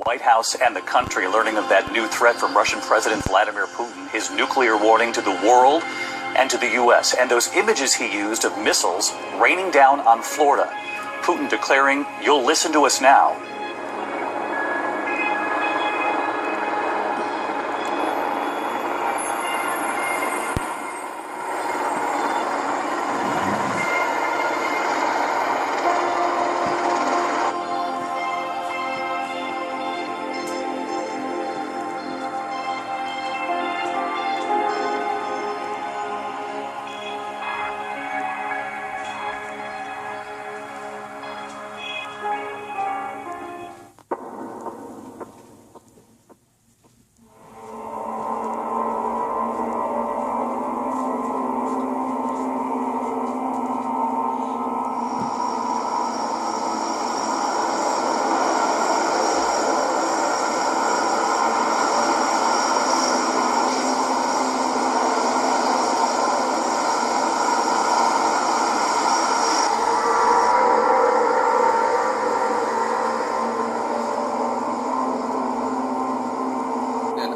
White House and the country learning of that new threat from Russian President Vladimir Putin, his nuclear warning to the world and to the U.S., and those images he used of missiles raining down on Florida. Putin declaring, "You'll listen to us now."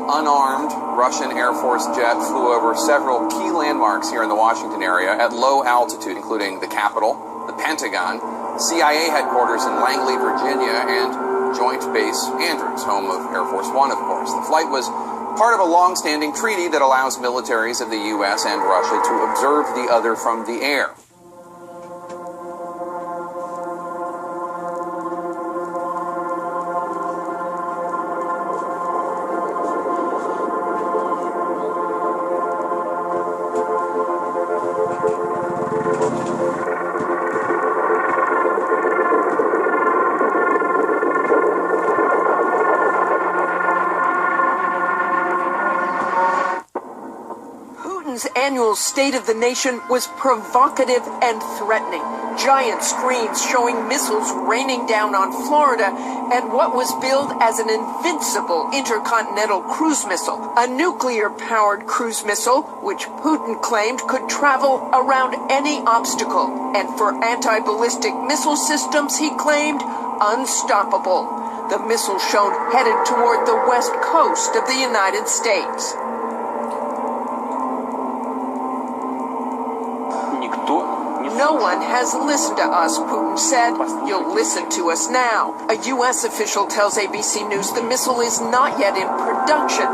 Unarmed Russian Air Force jet flew over several key landmarks here in the Washington area at low altitude, including the Capitol, the Pentagon, CIA headquarters in Langley, Virginia, and Joint Base Andrews, home of Air Force One, of course. The flight was part of a long-standing treaty that allows militaries of the U.S. and Russia to observe the other from the air. Putin's annual State of the Nation was provocative and threatening. Giant screens showing missiles raining down on Florida and what was billed as an invincible intercontinental cruise missile, a nuclear-powered cruise missile which Putin claimed could travel around any obstacle, and for anti-ballistic missile systems, he claimed, unstoppable. The missile shown headed toward the west coast of the United States. No one has listened to us, Putin said. You'll listen to us now. A U.S. official tells ABC News the missile is not yet in production.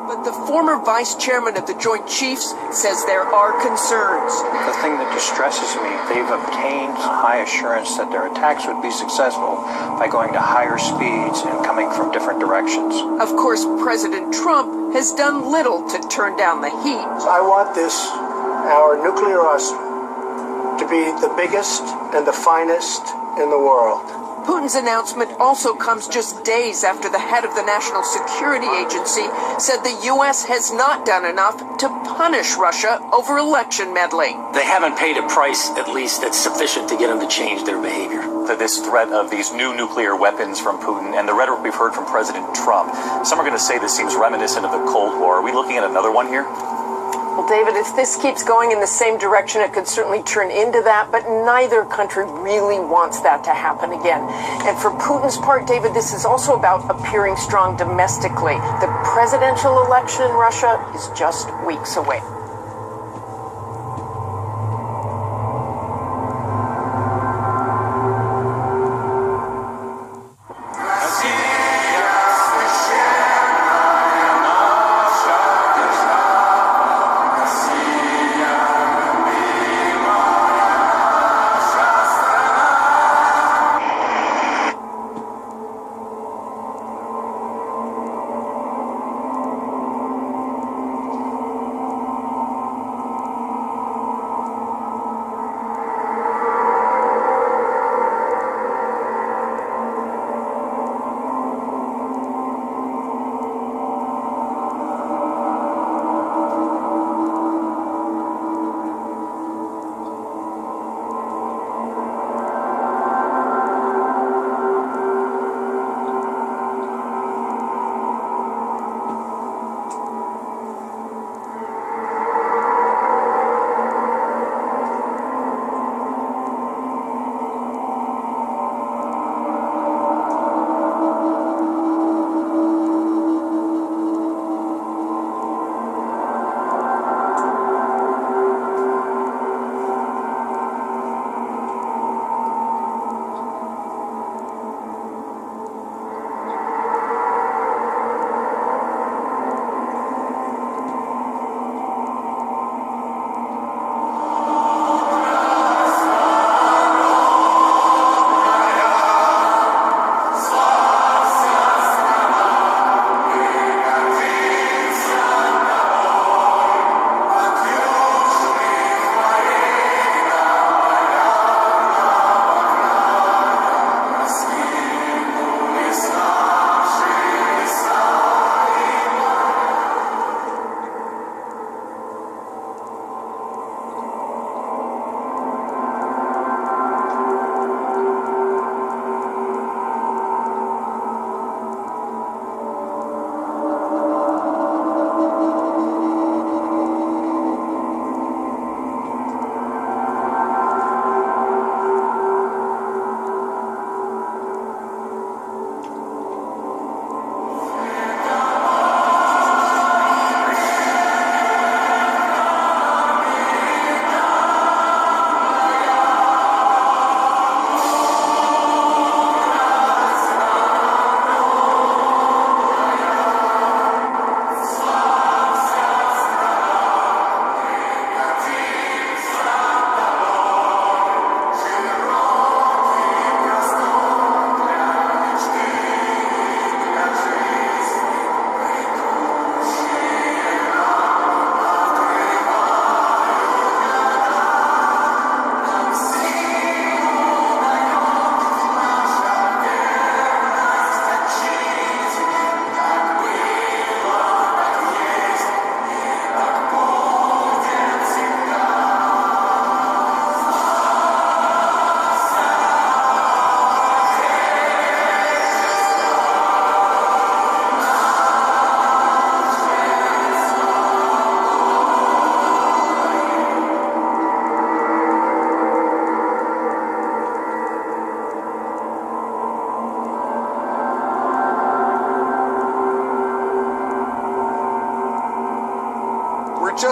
But the former vice chairman of the Joint Chiefs says there are concerns. The thing that distresses me, they've obtained high assurance that their attacks would be successful by going to higher speeds and coming from different directions. Of course, President Trump has done little to turn down the heat. I want our nuclear arsenal, to be the biggest and the finest in the world. Putin's announcement also comes just days after the head of the National Security Agency said the U.S. has not done enough to punish Russia over election meddling. They haven't paid a price, at least, that's sufficient to get them to change their behavior. This threat of these new nuclear weapons from Putin and the rhetoric we've heard from President Trump, some are going to say this seems reminiscent of the Cold War. Are we looking at another one here? Well, David, if this keeps going in the same direction, it could certainly turn into that, but neither country really wants that to happen again. And for Putin's part, David, this is also about appearing strong domestically. The presidential election in Russia is just weeks away.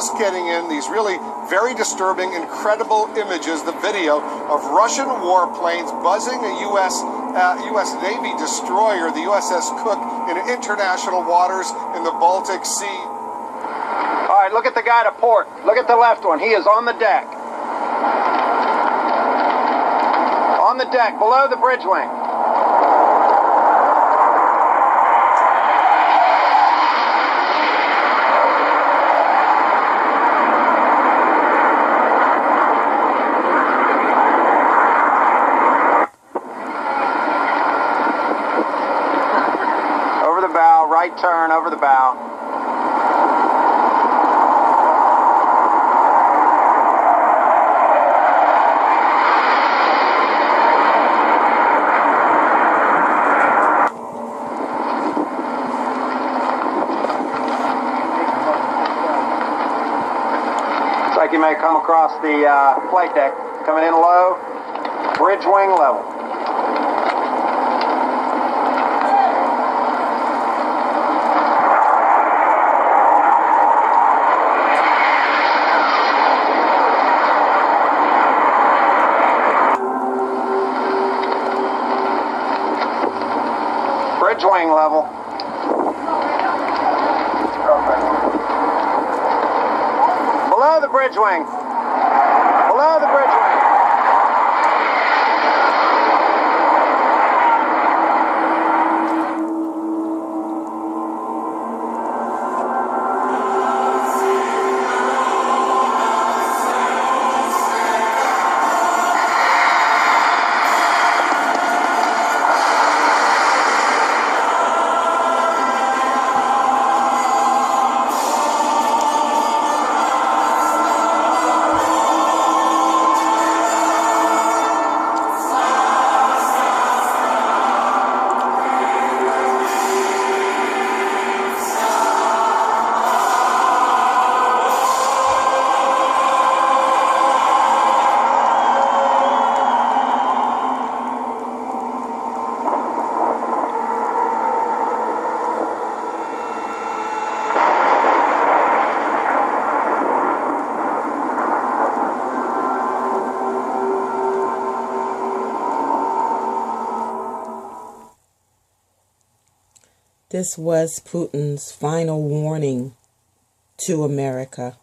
just getting in these really very disturbing, incredible images, the video of Russian warplanes buzzing a U.S. Navy destroyer, the USS Cook, in international waters in the Baltic Sea. All right, look at the guy to port. Look at the left one. He is on the deck. On the deck, below the bridge wing. Over the bow, right turn, over the bow. Like you may come across the flight deck, coming in low, bridge wing level. Bridge wing level. Below the bridge wing. Below the bridge wing. This was Putin's final warning to America.